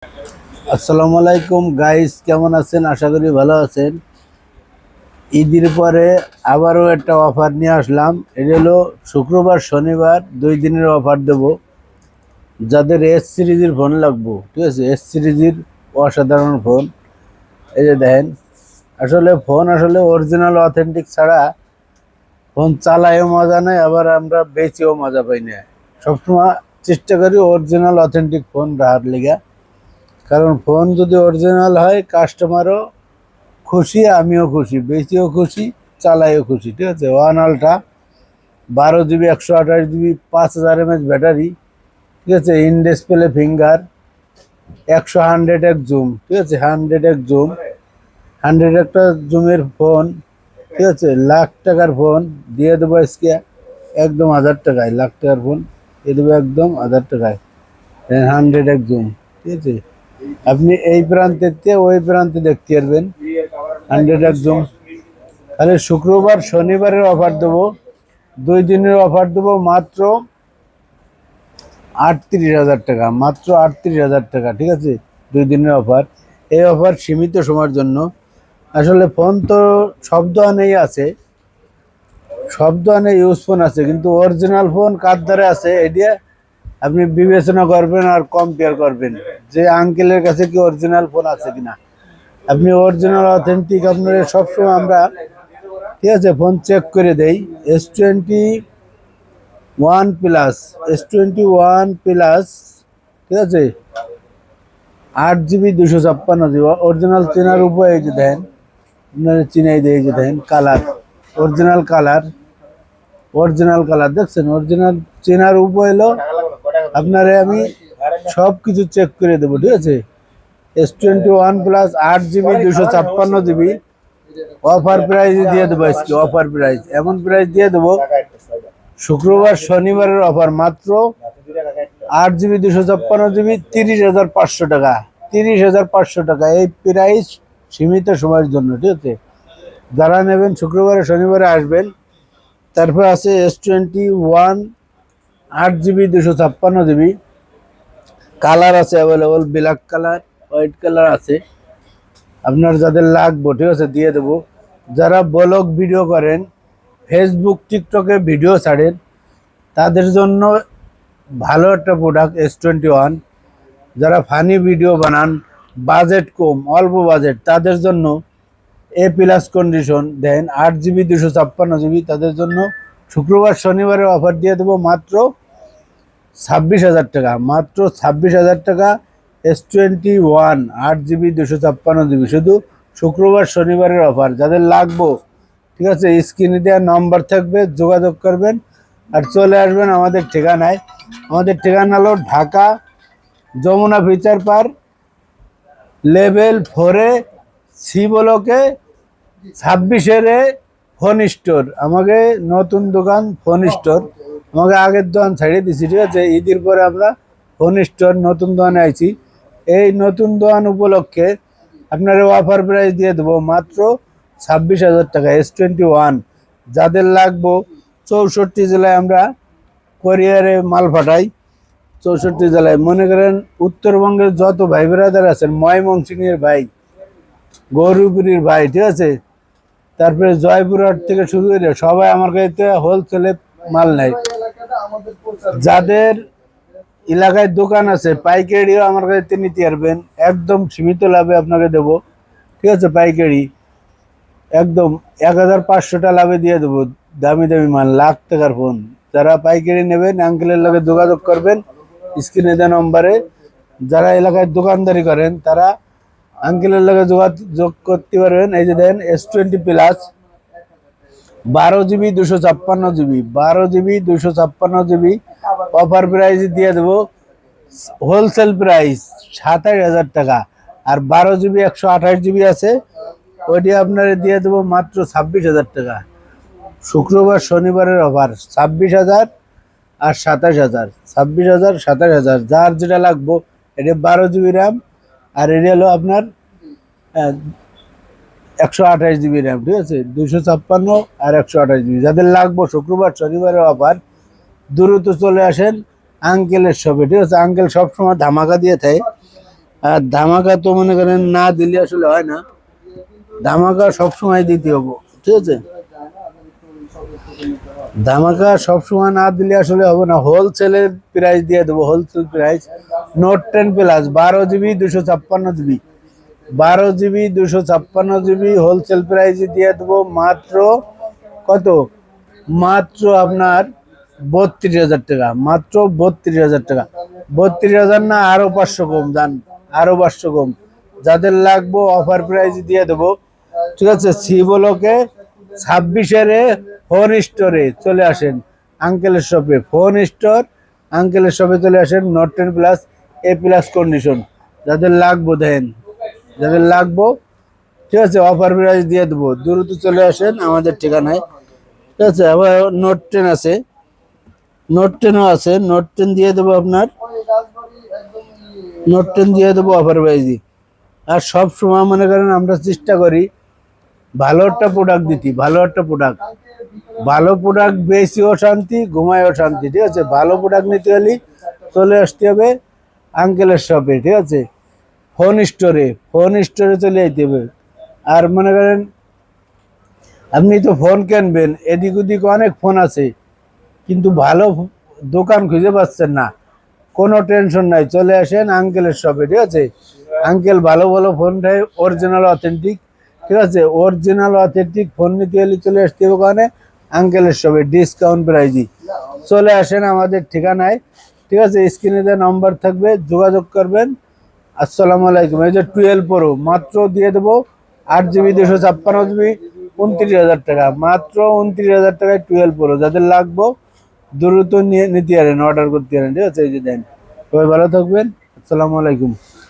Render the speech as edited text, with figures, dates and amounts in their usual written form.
আসসালামু আলাইকুম গাইস, কেমন আছেন? আশা করি ভালো আছেন। ঈদের পরে আবারও একটা অফার নিয়ে আসলাম। এটা হলো শুক্রবার শনিবার 2 দিনের অফার দেব। যাদের এস সিরিজের ফোন লাগবো, ঠিক আছে, এস সিরিজের অসাধারণ ফোন। এই যে দেখেন, ফোন আসলে অরিজিনাল অথেন্টিক ছাড়া ফোন চালায়ও মজা নেই, আবার আমরা বেচেও মজা পাই না। সবসময় চেষ্টা করি অরিজিনাল অথেন্টিক ফোন রাখার লিগা, কারণ ফোন যদি অরিজিনাল হয় কাস্টমারও খুশি, আমিও খুশি, বেশিও খুশি, চালাইও খুশি। ঠিক আছে, 1 ultra 12 GB 128 GB 5000 mAh battery. ঠিক আছে, ইন ডিসপ্লে ফিঙ্গার, 100 জুম। ঠিক আছে, 100 জুম, 100 জুমের ফোন। ঠিক আছে, লাখ টাকার ফোন দিয়ে দেবো আজকে একদম 1000 টাকায়। লাখ টাকার ফোন দিয়ে দেবো একদম 1000 টাকায়, 100 জুম। ঠিক আছে, আপনি এই প্রান্তের থেকে ওই প্রান্তে দেখতে পারবেন 100 জুম। তাহলে শুক্রবার শনিবারের অফার দেবো, 2 দিনের অফার দেবো মাত্র 38,000 টাকা, মাত্র 38,000 টাকা। ঠিক আছে, 2 দিনের অফার। এই অফার সীমিত সময়ের জন্য। আসলে ফোন তো সব দোকানেই আছে, সব দোকানে ইউজ ফোন আছে, কিন্তু অরিজিনাল ফোন কার দ্বারা আছে এটা আপনি বিবেচনা করবেন আর কম্পেয়ার করবেন যে আঙ্কেলের কাছে কি অরিজিনাল ফোন আছে কিনা। আপনি অরিজিনাল অথেন্টিক আপনার সবসময় আমরা, ঠিক আছে, ফোন চেক করে দেই। S21 প্লাস, S21 প্লাস, ঠিক আছে, 8 জিবি 256 জিবি অরিজিনাল। চেনার উপায় এই যে দেন, আপনারা চিনাই দেয়, এই যে দেন colour, original colour, original colour দেখছেন। অরিজিনাল চেনার উপায় হলো আপনারে আমি সব কিছু চেক করে দেবো। ঠিক আছে, S21 plus 8 GB 256 GB offer price দিয়ে দেবো আজকে। অফার প্রাইস এমন প্রাইস দিয়ে দেবো, শুক্রবার শনিবারের অফার মাত্র 8 জিবি 256 জিবি 30,500 টাকা। 30,500 টাকা, এই প্রাইস সীমিত সময়ের জন্য। ঠিক আছে, যারা নেবেন শুক্রবারে শনিবারে আসবেন। তারপর আছে S21 8 জিবি 256 জিবি, কালার আছে available, black colour, white colour আছে, আপনার যাদের লাগবে। ঠিক আছে, দিয়ে দেবো। যারা ব্লগ ভিডিও করেন, ফেসবুক টিকটকে ভিডিও ছাড়েন, তাদের জন্য ভালো একটা প্রোডাক্ট S21। যারা ফানি ভিডিও বানান, বাজেট কম, অল্প বাজেট, তাদের জন্য A+ কন্ডিশন দেন 8 জিবি 256 জিবি, তাদের জন্য শুক্রবার শনিবারের অফার দিয়ে দেবো মাত্র 26,000 টাকা। মাত্র 26,000 টাকা, S21 8 জিবি 256 জিবি, শুধু শুক্রবার শনিবারের অফার। যাদের লাগবো, ঠিক আছে, স্ক্রিনে দেওয়া নম্বর থাকবে, যোগাযোগ করবেন আর চলে আসবেন আমাদের ঠিকানায়। আমাদের ঠিকানা হলো Dhaka Jamuna future park, level 4-এ, সি ব্লকে, 26-এর ফোন স্টোর। আমাকে নতুন দোকান ফোন স্টোর, আমাকে আগের দোকান ছাড়িয়ে দিছি। ঠিক আছে, ঈদের পরে আমরা ফোন স্টোর নতুন দোকানে আইছি। এই নতুন দোকান উপলক্ষে আপনারা অফার প্রাইস দিয়ে দেবো মাত্র 26,000 টাকা, S21। যাদের লাগবো 64 জেলায় আমরা কোরিয়ারে মাল পাঠাই। 64 জেলায়, মনে করেন উত্তরবঙ্গের যত ভাই ব্রাদার আছেন, ময়মনসিংহের ভাই, গৌরীপুরের ভাই, ঠিক আছে, তারপরে জয়পুরহাট থেকে শুরু করে সবাই আমার কাছে হোলসেলে মাল নেয়। যাদের এলাকায় দোকান আছে পাইকারিও আমার কাছে নিতে পারবেন, একদম সীমিত লাভে আপনাকে দেবো। ঠিক আছে, পাইকারি একদম 1,500 লাভে দিয়ে দেবো। দামি দামি মাল, লাখ টাকার ফোন। যারা পাইকারি নেবেন আঙ্কেলের লগে যোগাযোগ করবেন স্ক্রিনে দেওয়া নম্বরে। যারা এলাকায় দোকানদারি করেন তারা আঙ্কেলের লগে যোগাযোগ করতে পারবেন। এই যে দেন S20 plus 12 GB 256 GB, 12 GB 256 GB offer price দিয়ে দেবো হোলসেল প্রাইস 27,000 টাকা। আর 12 জিবি 128 জিবি আছে, ওইটি আপনারা দিয়ে দেবো মাত্র 26,000 টাকা। শুক্রবার শনিবারের অফার 26,000 আর 27,000, 26,000 27,000, যার যেটা লাগবো। এটা 12 জিবি র্যাম, আর এটা হলো আপনার 128 জিবি র্যাম। ঠিক আছে, 256 আর 128 জিবি। যাদের লাগবো শুক্রবার শনিবারের অফার, দ্রুত চলে আসেন আঙ্কেলের শপে। ঠিক আছে, আঙ্কেল সবসময় ধামাকা দিয়ে থাকে। আর ধামাকা তো মনে করেন না দিলে আসলে হয় না, ধামাকা সবসময় দিতে হবে, ঠিক আছে? ধামাকা সবসময় না দিলে আসলে হবে না, হোলসেলের প্রাইস দিয়ে দেবো, wholesale price. Note 10 plus 12 GB 256 GB, 12 GB 256 GB wholesale প্রাইসে দিয়ে দেবো মাত্র কত, মাত্র আপনার 32,000 টাকা, মাত্র 32,000 টাকা। 32,000 না, আরো 500 কম যান, আরো 500 কম। যাদের লাগবো অফার প্রাইস দিয়ে দেবো, ঠিক আছে? সি ব্লকে 26-এর ফোন স্টোরে চলে আসেন, আঙ্কেলের শপে, ফোন স্টোর আঙ্কেলের শপে চলে আসেন। নোট 10 প্লাস এ প্লাস কন্ডিশন, যাদের লাগবো দেন, যাদের লাগবো, ঠিক আছে? অফার প্রাইস দিয়ে দেবো, দ্রুত চলে আসেন আমাদের ঠিকানায়, ঠিক আছে? আবার নোট 10 আছে, নোট 10ও আছে, নোট 10 দিয়ে দেবো আপনার, নোট 10 দিয়ে দেবো অফার প্রাইজই। আর সব সময় মনে করেন আমরা চেষ্টা করি ভালো একটা প্রোডাক্ট দিতে, ভালো একটা প্রোডাক্ট, ভালো প্রোডাক্ট বেশিও শান্তি, ঘুমায়ও শান্তি, ঠিক আছে? ভালো প্রোডাক্ট নিতে হলে চলে আসতে হবে আঙ্কেলের শপে, ঠিক আছে? ফোন স্টোরে, ফোন স্টোরে চলে যেতে হবে। আর মনে করেন আপনি তো ফোন কিনবেন, এদিক ওদিক অনেক ফোন আছে, কিন্তু ভালো দোকান খুঁজে পাচ্ছেন না, কোনো টেনশন নাই, চলে আসেন আঙ্কেলের শপে, ঠিক আছে? আঙ্কেল ভালো ভালো ফোন দেয়, অরিজিনাল অথেন্টিক, ঠিক আছে? অরিজিনাল অথেন্টিক ফোন নিতে হলে চলে আসতে হবে ওখানে আঙ্কেলের শপে, ডিসকাউন্ট প্রাইজই। চলে আসেন আমাদের ঠিকানায়, ঠিক আছে? স্ক্রিনে যে নাম্বার থাকবে যোগাযোগ করবেন। আসসালামু আলাইকুম। এই যে 12 প্রো মাত্র দিয়ে দেবো 8 GB 256 GB, 29,000 টাকা, মাত্র 29,000 টাকায় 12 প্রো। যাদের লাগবো দ্রুত নিয়ে নিতে পারেন, অর্ডার করতে পারেন, ঠিক আছে? এই যে দেন, সবাই ভালো থাকবেন, আসসালামু আলাইকুম।